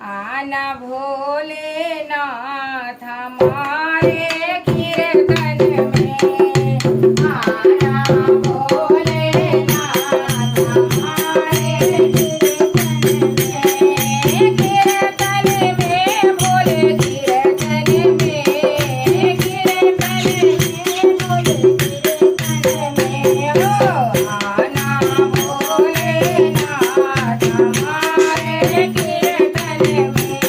आना भोलेनाथ हमारे कीर्तन में, आना भोलेनाथ हमारे कीर्तन में, भोले कीर्तन में, कीर्तन में, भोले कीर्तन में, हो आना भोलेनाथ हमारे कीर्तन में,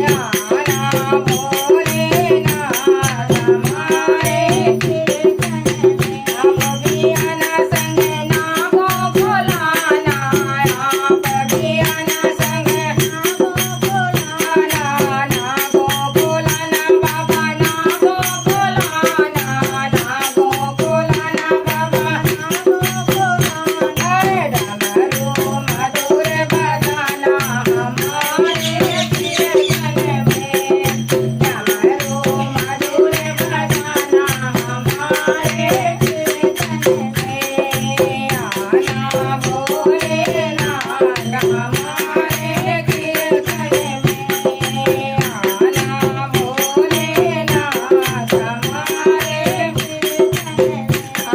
आना भोलेनाथ हमारे कीर्तन में, आप भी आना संग नागो भोलाना, आप भी आना संग नागो भोलाना, नागो भोलाना बाबा, नागो भोलाना, नागो भोलाना बाबा, नागो भोलाना, डमरू मधुर बजाना हमारे कीर्तन में, डमरू मधुर बजाना हमारे कीर्तन में, आना भोलेनाथ हमारे कीर्तन में, आना भोलेनाथ हमारे कीर्तन में,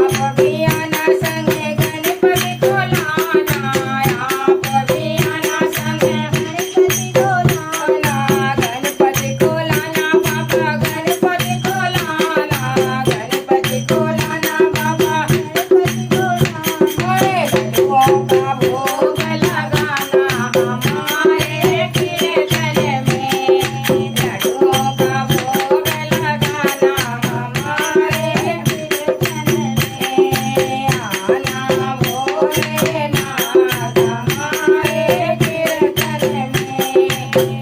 आप भी आना संग गणपति को लाना, आप भी आना संग गणपति को लाना, गणपति को लाना बाबा, गणपति को लाना, गणपति को लाना बाबा, गणपति को लाना, लड्डुओं का भोग लगाना हमारे कीर्तन में, लड्डुओं का भोग लगाना हमारे कीर्तन में, आना भोलेनाथ हमारे कीर्तन में।